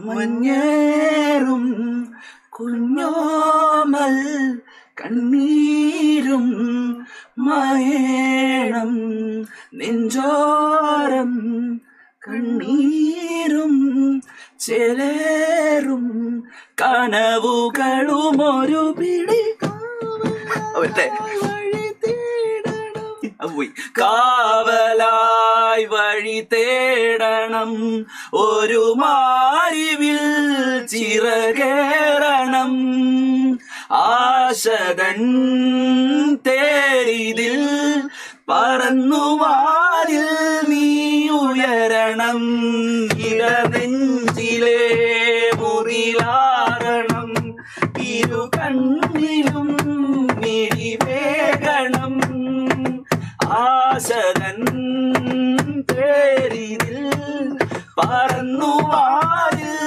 മഞ്ഞേറും കുഞ്ഞോമൽ കണ്ണീരും മയേണം നെഞ്ചോരം കണ്ണീരും ചേലേറും കനവുകളും ഒരു പിടി പോയി കാവലായി വഴി തേടണം ഒരു മാരിവിൽ ചിറകേറണം ആശകൻ തേരിതിൽ പറന്നു വാരിൽ നീ ഉയരണം